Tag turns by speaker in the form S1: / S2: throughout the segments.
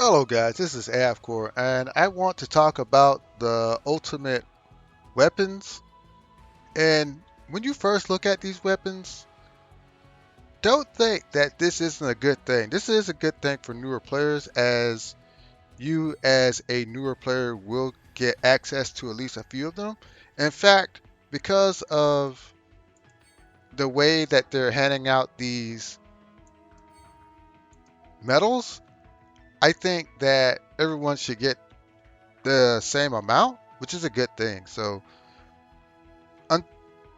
S1: Hello guys, this is Avcoor and I want to talk about the ultimate weapons. And when you first look at these weapons, don't think that this isn't a good thing. This is a good thing for newer players, as you as a newer player will get access to at least a few of them. In fact, because of the way that they're handing out these medals, I think that everyone should get the same amount, which is a good thing. So un-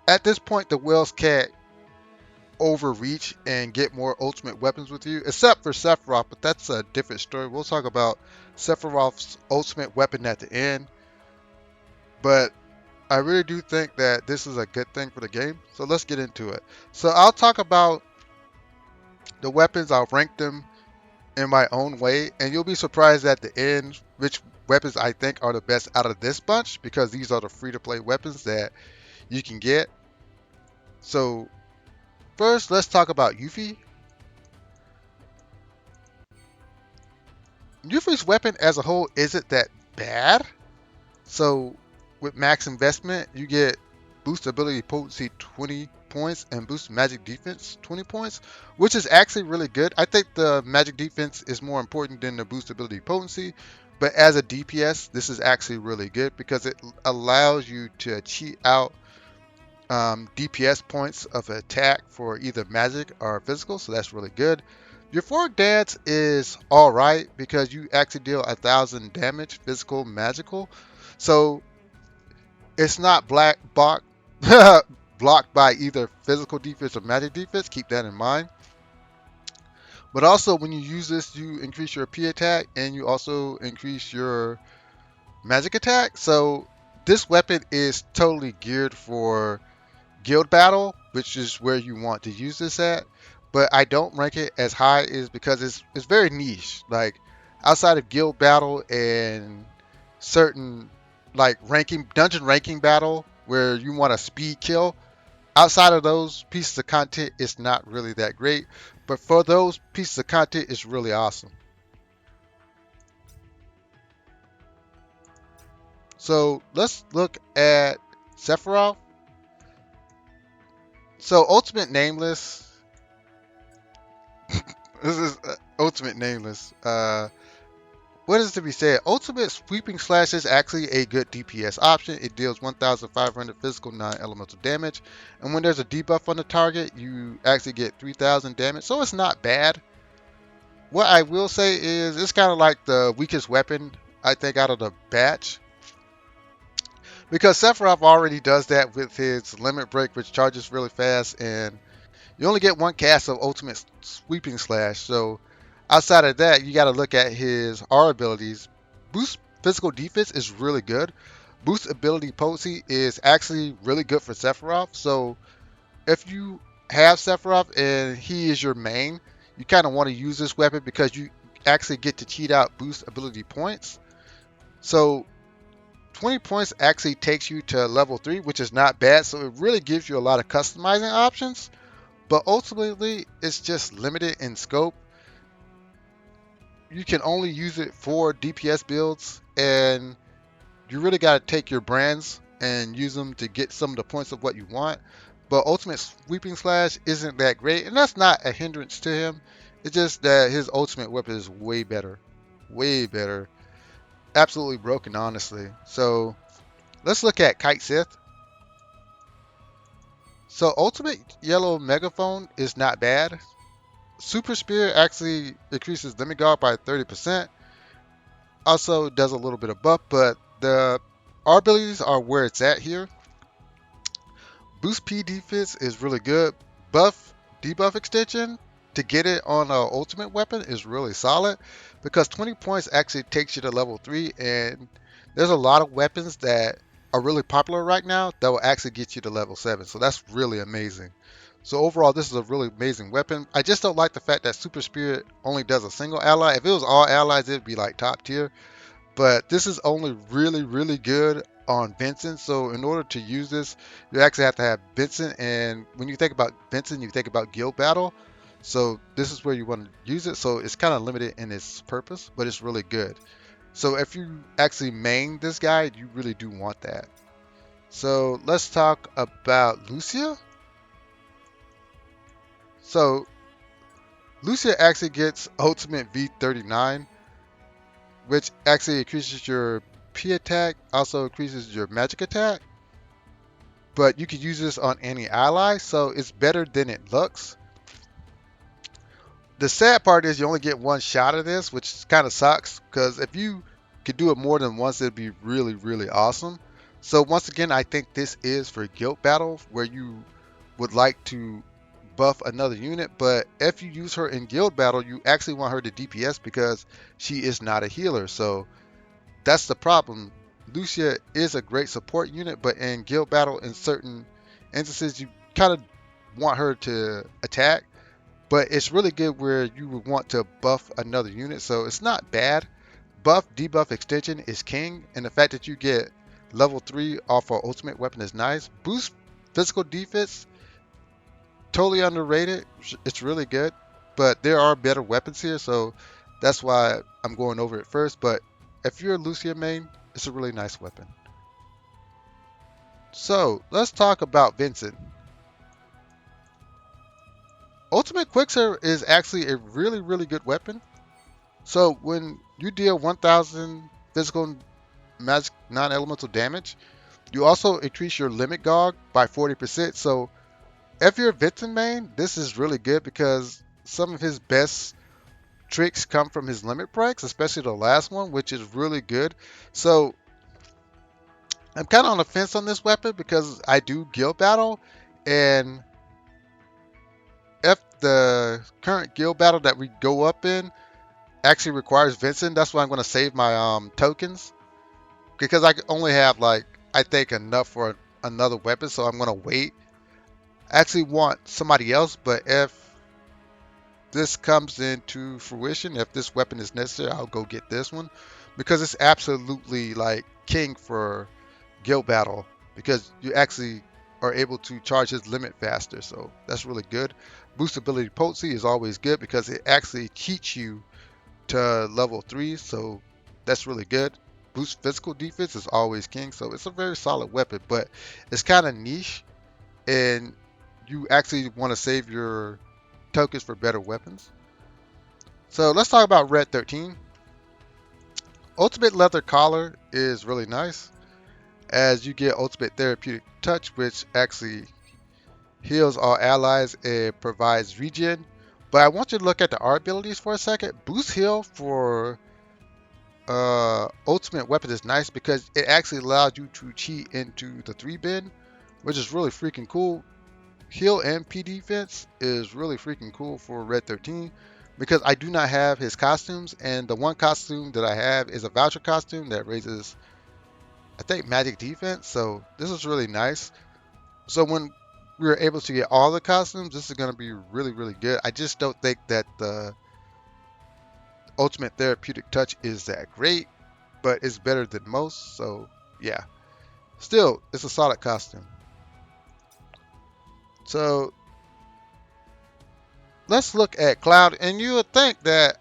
S1: at this point, the whales can't overreach and get more ultimate weapons with you, except for Sephiroth, but that's a different story. We'll talk about Sephiroth's ultimate weapon at the end, but I really do think that this is a good thing for the game. So let's get into it. So I'll talk about the weapons, I'll rank them in my own way, and you'll be surprised at the end which weapons I think are the best out of this bunch, because these are the free to play weapons that you can get. So first, let's talk about Yuffie. Yuffie's weapon as a whole isn't that bad. So with max investment, you get boost ability potency 20 points and boost magic defense 20 points, which is actually really good. I think the magic defense is more important than the boost ability potency, but as a DPS, this is actually really good because it allows you to cheat out DPS points of attack for either magic or physical, so that's really good. Your forward dance is all right because you actually deal 1,000 damage, physical, magical. So it's not black block blocked by either physical defense or magic defense. Keep that in mind. But also, when you use this, you increase your P attack and you also increase your magic attack. So this weapon is totally geared for guild battle, which is where you want to use this at. But I don't rank it as high is because it's very niche. Like outside of guild battle and certain like ranking dungeon ranking battle where you want a speed kill, outside of those pieces of content, it's not really that great. But for those pieces of content, it's really awesome. So let's look at Sephiroth. So Ultimate Nameless. This is Ultimate Nameless. What is to be said? Ultimate Sweeping Slash is actually a good DPS option. It deals 1,500 physical, non-elemental damage, and when there's a debuff on the target, you actually get 3,000 damage. So it's not bad. What I will say is it's kind of like the weakest weapon I think out of the batch, because Sephiroth already does that with his Limit Break, which charges really fast, and you only get one cast of Ultimate Sweeping Slash. So outside of that, you got to look at his R abilities. Boost physical defense is really good. Boost ability potency is actually really good for Sephiroth. So if you have Sephiroth and he is your main, you kind of want to use this weapon because you actually get to cheat out boost ability points. So 20 points actually takes you to level 3, which is not bad. So it really gives you a lot of customizing options, but ultimately it's just limited in scope. You can only use it for DPS builds, and you really got to take your brands and use them to get some of the points of what you want. But Ultimate Sweeping Slash isn't that great, and that's not a hindrance to him. It's just that his ultimate weapon is way better. Way better. Absolutely broken, honestly. So let's look at Kite Sith. So Ultimate Yellow Megaphone is not bad. Super Spear actually increases Limit Guard by 30%. Also does a little bit of buff, but the our abilities are where it's at here. Boost P defense is really good. Buff Debuff Extension to get it on an ultimate weapon is really solid because 20 points actually takes you to level 3, and there's a lot of weapons that are really popular right now that will actually get you to level 7. So that's really amazing. So overall, this is a really amazing weapon. I just don't like the fact that Super Spirit only does a single ally. If it was all allies, it'd be like top tier. But this is only really, really good on Vincent. So in order to use this, you actually have to have Vincent. And when you think about Vincent, you think about guild battle. So this is where you want to use it. So it's kind of limited in its purpose, but it's really good. So if you actually main this guy, you really do want that. So let's talk about Lucia. So Lucia actually gets Ultimate V39, which actually increases your P attack, also increases your magic attack. But you can use this on any ally, so it's better than it looks. The sad part is you only get one shot of this, which kind of sucks, because if you could do it more than once, it'd be really, really awesome. So once again, I think this is for guild battle, where you would like to buff another unit, but if you use her in guild battle, you actually want her to DPS because she is not a healer. So that's the problem. Lucia is a great support unit, but in guild battle, in certain instances, you kind of want her to attack. But it's really good where you would want to buff another unit, so it's not bad. Buff Debuff Extension is king, and the fact that you get level 3 off our ultimate weapon is nice. Boost physical defense, totally underrated. It's really good, but there are better weapons here, so that's why I'm going over it first. But if you're a Lucia main, it's a really nice weapon. So let's talk about Vincent. Ultimate Quicksilver is actually a really, really good weapon. So when you deal 1000 physical magic non-elemental damage, you also increase your limit gog by 40%. So if you're a Vincent main, this is really good because some of his best tricks come from his limit breaks, especially the last one, which is really good. So I'm kind of on the fence on this weapon because I do guild battle, and if the current guild battle that we go up in actually requires Vincent, that's why I'm going to save my tokens, because I only have like I think enough for another weapon, so I'm going to wait. I actually want somebody else, but if this comes into fruition, if this weapon is necessary, I'll go get this one because it's absolutely like king for guild battle because you actually are able to charge his limit faster, so that's really good. Boost ability potency is always good because it actually cheats you to level 3, so that's really good. Boost physical defense is always king, so it's a very solid weapon, but it's kind of niche, and you actually want to save your tokens for better weapons. So let's talk about Red 13. Ultimate Leather Collar is really nice, as you get Ultimate Therapeutic Touch, which actually heals all allies and provides regen. But I want you to look at the art abilities for a second. Boost heal for ultimate weapon is nice because it actually allows you to cheat into the 3 bin, which is really freaking cool. Heal and P defense is really freaking cool for Red 13 because I do not have his costumes, and the one costume that I have is a voucher costume that raises, I think, magic defense. So this is really nice. So when we're able to get all the costumes, this is going to be really, really good. I just don't think that the ultimate therapeutic touch is that great, but it's better than most. So yeah, still, it's a solid costume. So let's look at Cloud, and you would think that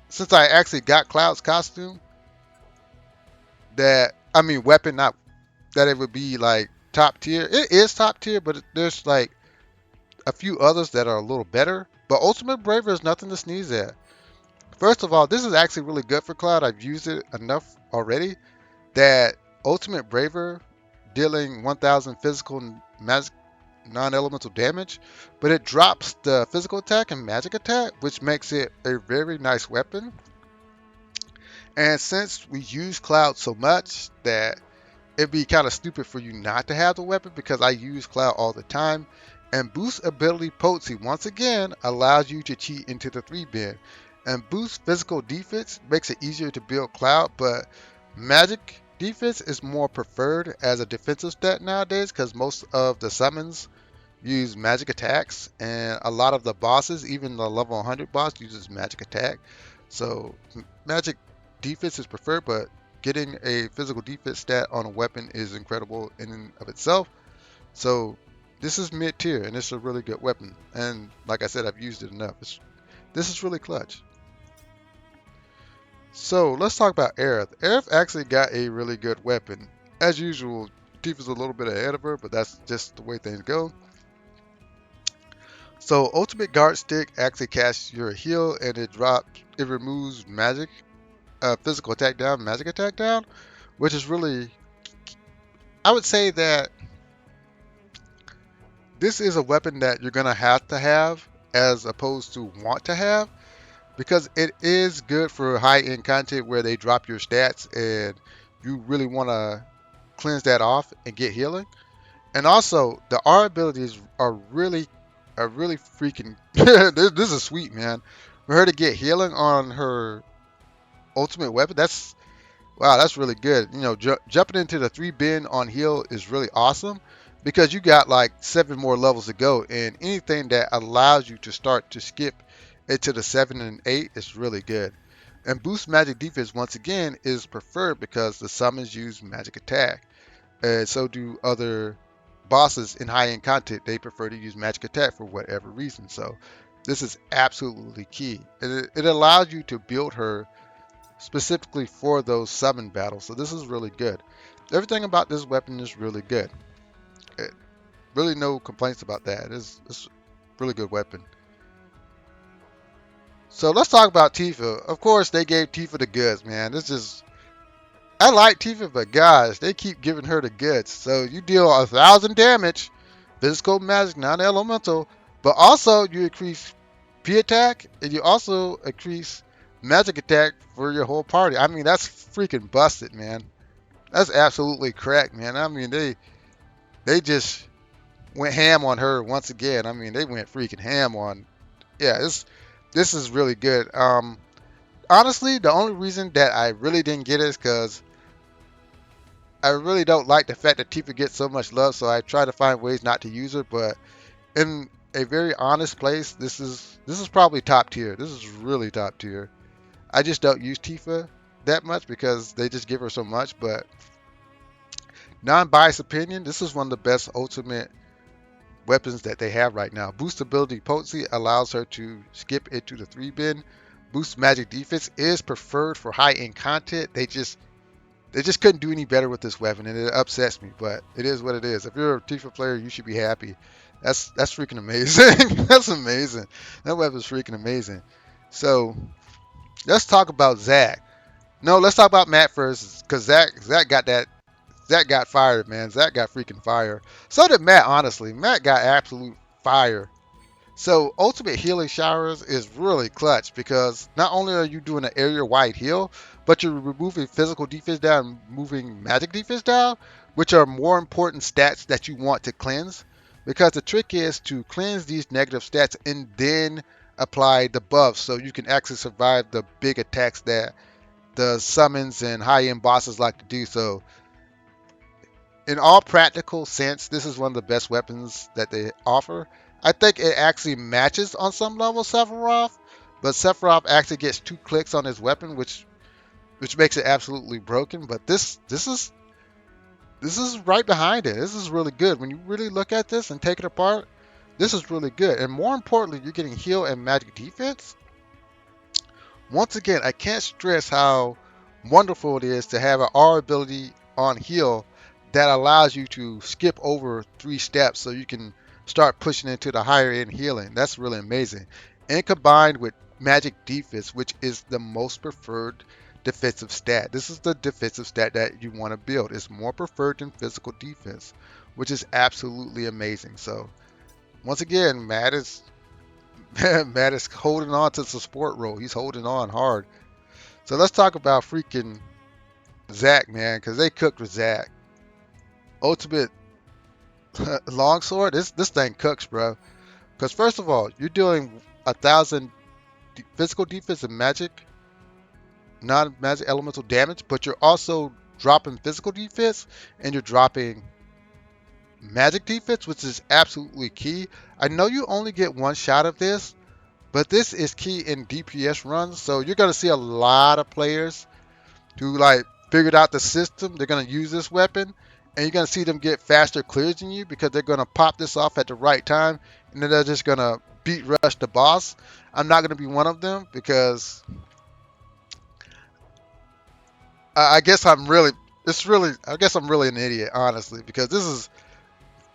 S1: since I actually got Cloud's costume, that I mean weapon, not that it would be like top tier. It is top tier, but there's like a few others that are a little better. But Ultimate Braver is nothing to sneeze at. First of all, this is actually really good for Cloud. I've used it enough already that Ultimate Braver dealing 1000 physical magic non-elemental damage, but it drops the physical attack and magic attack, which makes it a very nice weapon. And since we use Cloud so much that it'd be kind of stupid for you not to have the weapon because I use Cloud all the time. And Boost Ability Potency once again allows you to cheat into the 3 bin. And Boost Physical Defense makes it easier to build Cloud, but Magic Defense is more preferred as a defensive stat nowadays because most of the summons use magic attacks, and a lot of the bosses, even the level 100 boss, uses magic attack. So magic defense is preferred, but getting a physical defense stat on a weapon is incredible in and of itself. So This is mid tier, and it's a really good weapon. And like I said, I've used it enough. This is really clutch. So let's talk about Aerith. Aerith actually got a really good weapon. As usual, Tifa's a little bit ahead of her, but that's just the way things go. So Ultimate Guard Stick actually casts your heal, and it removes magic, physical attack down, magic attack down, which is really, I would say that this is a weapon that you're gonna have to have as opposed to want to have, because it is good for high end content where they drop your stats and you really want to cleanse that off and get healing. And also the R abilities are really freaking this is sweet, man. For her to get healing on her ultimate weapon, that's wow, that's really good. Jumping into the 3 bin on heal is really awesome because you got like 7 more levels to go, and anything that allows you to start to skip into the 7 and 8 is really good. And boost magic defense once again is preferred because the summons use magic attack, and so do other bosses in high end content. They prefer to use magic attack for whatever reason. So this is absolutely key. It allows you to build her specifically for those summon battles. So this is really good. Everything about this weapon is really good. It, really no complaints about that. It's a really good weapon. So let's talk about Tifa. Of course, they gave Tifa the goods, man. This is I like Tifa, but gosh, they keep giving her the goods. So you deal 1,000 damage, physical magic, non-elemental, but also you increase P attack and you also increase magic attack for your whole party. I mean, that's freaking busted, man. That's absolutely correct, man. I mean, they just went ham on her once again. I mean, they went freaking ham on. Yeah, this is really good. Honestly, the only reason that I really didn't get it is because I really don't like the fact that Tifa gets so much love. So I try to find ways not to use her. But in a very honest place, this is probably top tier. This is really top tier. I just don't use Tifa that much because they just give her so much. But non-biased opinion, this is one of the best ultimate weapons that they have right now. Boost ability potency allows her to skip into the 3 bin. Boost magic defense is preferred for high end content. They just couldn't do any better with this weapon, and it upsets me. But it is what it is. If you're a Tifa player, you should be happy. That's freaking amazing. That's amazing. That weapon's freaking amazing. So let's talk about Zac. No, let's talk about Matt first, because Zach got fired, man. Zach got freaking fired. So did Matt, honestly. Matt got absolute fire. So ultimate healing showers is really clutch because not only are you doing an area wide heal, but you're removing physical defense down, moving magic defense down, which are more important stats that you want to cleanse. Because the trick is to cleanse these negative stats and then apply the buffs so you can actually survive the big attacks that the summons and high end bosses like to do. So in all practical sense, this is one of the best weapons that they offer. I think it actually matches on some level Sephiroth, but Sephiroth actually gets 2 clicks on his weapon, which makes it absolutely broken. But this is right behind it. This is really good. When you really look at this and take it apart, this is really good. And more importantly, you're getting heal and magic defense. Once again, I can't stress how wonderful it is to have an R ability on heal that allows you to skip over 3 steps so you can start pushing into the higher end healing. That's really amazing. And combined with magic defense, which is the most preferred defensive stat. This is the defensive stat that you want to build. It's more preferred than physical defense, which is absolutely amazing. So once again, Matt is holding on to the support role. He's holding on hard. So let's talk about freaking Zac, man, because they cooked with Zac. Ultimate longsword, this thing cooks, bro. Because first of all, you're doing 1,000 physical defense and magic, non-magic elemental damage, but you're also dropping physical defense and you're dropping magic defense, which is absolutely key. I know you only get one shot of this, but this is key in DPS runs. So you're going to see a lot of players who like figured out the system. They're going to use this weapon and you're gonna see them get faster clears than you because they're gonna pop this off at the right time, and then they're just gonna beat rush the boss. I'm not gonna be one of them because I guess I'm really, I guess I'm really an idiot, honestly, because this is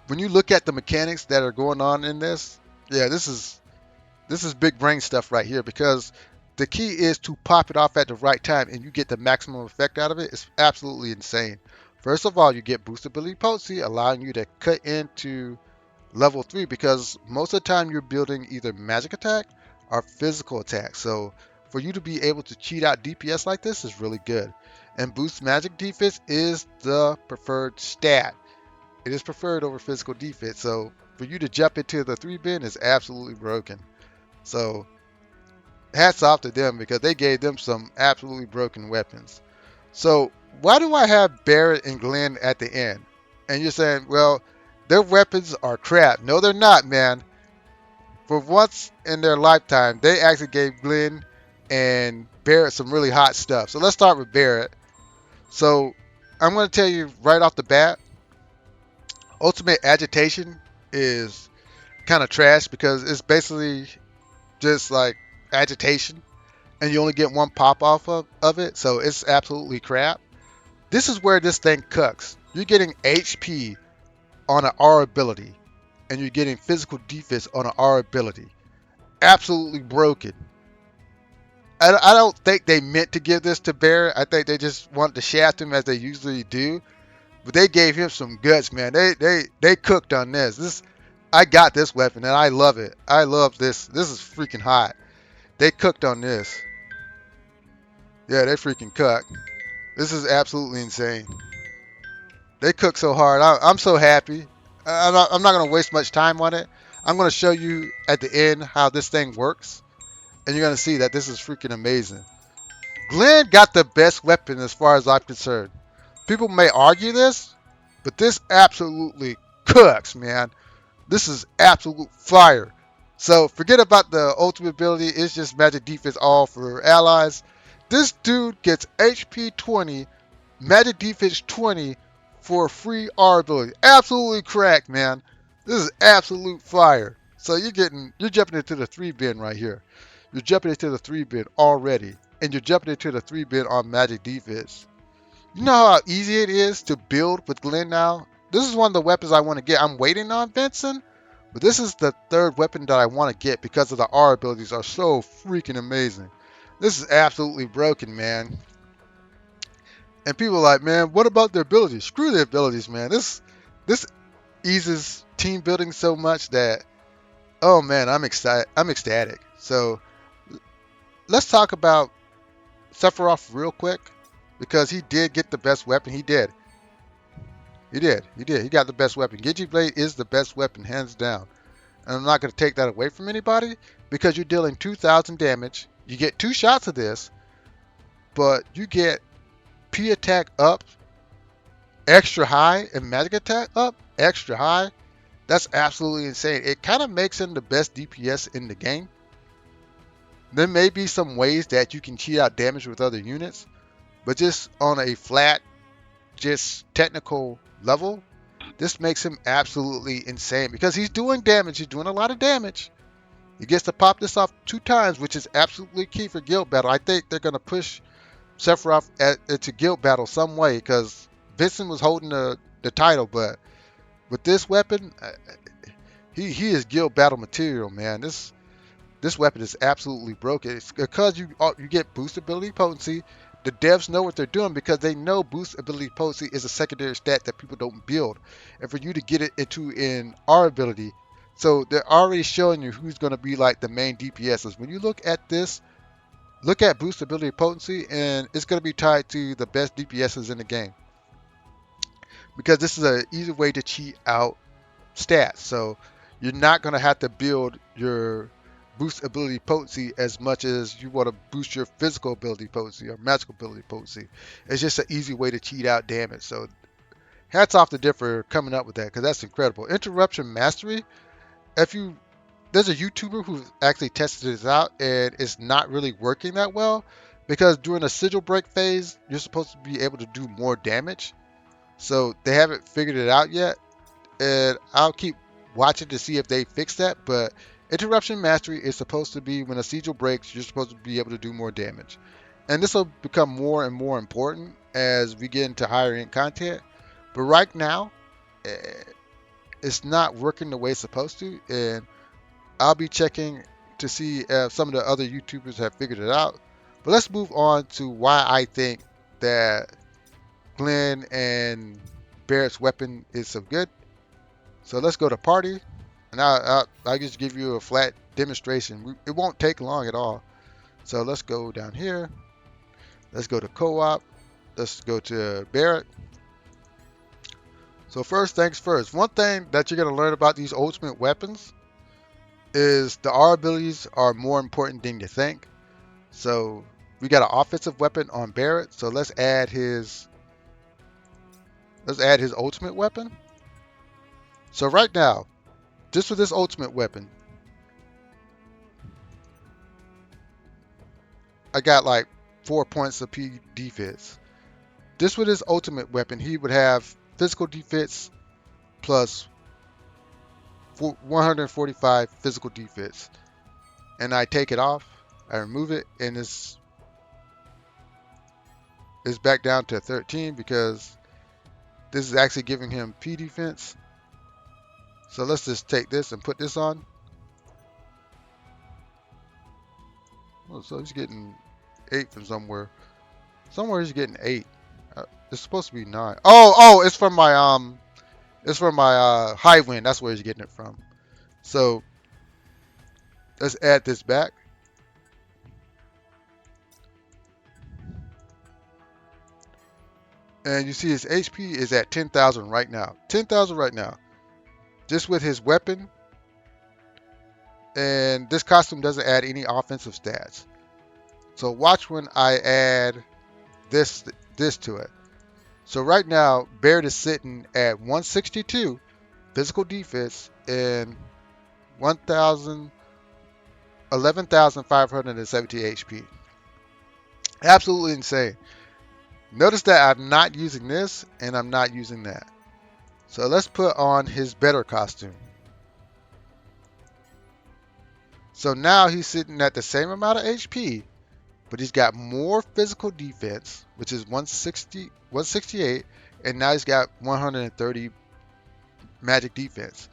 S1: when you look at the mechanics that are going on in this. Yeah, this is big brain stuff right here because the key is to pop it off at the right time and you get the maximum effect out of it. It's absolutely insane. First of all, you get boost ability potency, allowing you to cut into level 3 because most of the time you're building either magic attack or physical attack. So for you to be able to cheat out DPS like this is really good. And boost magic defense is the preferred stat. It is preferred over physical defense. So for you to jump into the 3 bin is absolutely broken. So hats off to them because they gave them some absolutely broken weapons. So why do I have Barrett and Glenn at the end? And you're saying, well, their weapons are crap. No, they're not, man. For once in their lifetime, they actually gave Glenn and Barrett some really hot stuff. So let's start with Barrett. So I'm going to tell you right off the bat, Ultimate Agitation is kind of trash because it's basically just like agitation and you only get one pop off of it, so it's absolutely crap. This is where this thing cooks. You're getting HP on an R ability, and you're getting physical defense on an R ability. Absolutely broken. I don't think they meant to give this to Barrett. I think they just wanted to shaft him as they usually do. But they gave him some guts, man. They cooked on this. I got this weapon and I love it. I love this. This is freaking hot. They cooked on this. Yeah, they freaking cooked. This is absolutely insane. They cook so hard. I'm so happy. I'm not going to waste much time on it. I'm going to show you at the end how this thing works. And you're going to see that this is freaking amazing. Glenn got the best weapon as far as I'm concerned. People may argue this, but this absolutely cooks, man. This is absolute fire. So forget about the ultimate ability. It's just magic defense all for allies. This dude gets HP 20, magic defense 20 for a free R ability. Absolutely correct, man. This is absolute fire. So you're jumping into the 3 bin right here. You're jumping into the 3 bin already. And you're jumping into the 3 bin on magic defense. You know how easy it is to build with Glenn now? This is one of the weapons I want to get. I'm waiting on Vincent, but this is the 3rd weapon that I want to get because of the R abilities are so freaking amazing. This is absolutely broken, man. And people are like, man, what about their abilities? Screw their abilities, man. This eases team building so much that, oh man, I'm excited. I'm ecstatic. So let's talk about Sephiroth real quick because he did get the best weapon. He did. He did. He did. He got the best weapon. Gigi Blade is the best weapon, hands down. And I'm not going to take that away from anybody because you're dealing 2,000 damage. You get 2 shots of this, but you get P attack up extra high and magic attack up extra high. That's absolutely insane. It kind of makes him the best DPS in the game. There may be some ways that you can cheat out damage with other units, but just on a flat, just technical level, this makes him absolutely insane because he's doing damage. He's doing a lot of damage. He gets to pop this off 2 times, which is absolutely key for guild battle. I think they're going to push Sephiroth into guild battle some way because Vincent was holding the title, but with this weapon, he is guild battle material, man. This weapon is absolutely broken. It's because you get boost ability potency. The devs know what they're doing because they know boost ability potency is a secondary stat that people don't build. And for you to get it into an R ability, so they're already showing you who's going to be like the main DPSs. When you look at this, look at boost ability potency, and it's going to be tied to the best DPSs in the game. Because this is an easy way to cheat out stats. So you're not going to have to build your boost ability potency as much as you want to boost your physical ability potency or magical ability potency. It's just an easy way to cheat out damage. So hats off to Diff for coming up with that because that's incredible. Interruption mastery. There's a YouTuber who actually tested this out and it's not really working that well because during a sigil break phase, you're supposed to be able to do more damage. So they haven't figured it out yet, and I'll keep watching to see if they fix that. But interruption mastery is supposed to be when a sigil breaks, you're supposed to be able to do more damage. And this will become more and more important as we get into higher end content. But right now, eh, it's not working the way it's supposed to, and I'll be checking to see if some of the other YouTubers have figured it out. But let's move on to why I think that Glenn and Barrett's weapon is so good. So let's go to party, and I'll just give you a flat demonstration. It won't take long at all. So let's go down here. Let's go to co-op. Let's go to Barrett. So first things first. One thing that you're going to learn about these ultimate weapons is the R abilities are more important than you think. So we got an offensive weapon on Barrett. So let's add his ultimate weapon. So right now, just with this ultimate weapon, I got like 4 points of P defense. Just with his ultimate weapon, he would have physical defense plus 145 physical defense. And I take it off, I remove it, and it's back down to 13 because this is actually giving him P defense. So let's just take this and put this on. Oh, so he's getting 8 from somewhere. Somewhere he's getting 8. It's supposed to be 9. Oh, it's from my high wind. That's where he's getting it from. So let's add this back. And you see his HP is at 10,000 right now. 10,000 right now. Just with his weapon. And this costume doesn't add any offensive stats. So watch when I add this to it. So right now, Barrett is sitting at 162 physical defense and 11,570 HP. Absolutely insane. Notice that I'm not using this and I'm not using that. So let's put on his better costume. So now he's sitting at the same amount of HP, but he's got more physical defense, which is 168, and now he's got 130 magic defense.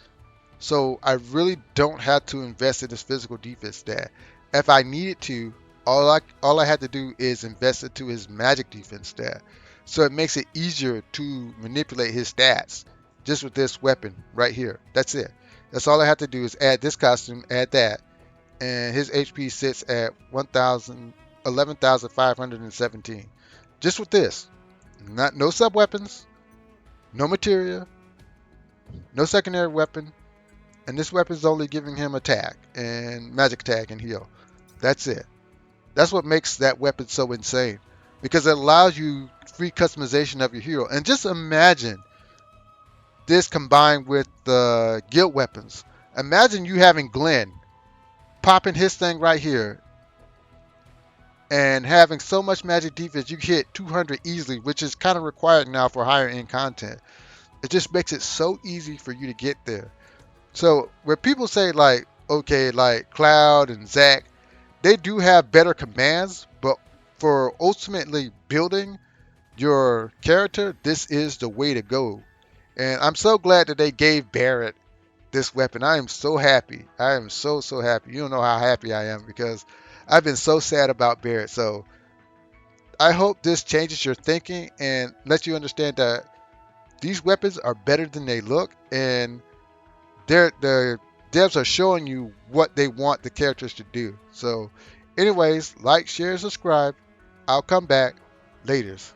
S1: So I really don't have to invest in this physical defense stat. If I needed to, all I had to do is invest into his magic defense stat. So it makes it easier to manipulate his stats just with this weapon right here. That's it. That's all I have to do is add this costume, add that, and his HP sits at 11,517. Just with this. No sub weapons, no materia, no secondary weapon, and this weapon is only giving him attack and magic attack and heal. That's it. That's what makes that weapon so insane, because it allows you free customization of your hero. And just imagine this combined with the guild weapons. Imagine you having Glenn popping his thing right here and having so much magic defense you hit 200 easily, which is kind of required now for higher end content. It just makes it so easy for you to get there. So where people say like, okay, like Cloud and Zach, they do have better commands, but for ultimately building your character, this is the way to go. And I'm so glad that they gave Barrett this weapon. I am so happy. I am so happy. You don't know how happy I am because I've been so sad about Barrett. So I hope this changes your thinking and lets you understand that these weapons are better than they look, and the devs are showing you what they want the characters to do. So anyways, like, share, subscribe. I'll come back. Laters.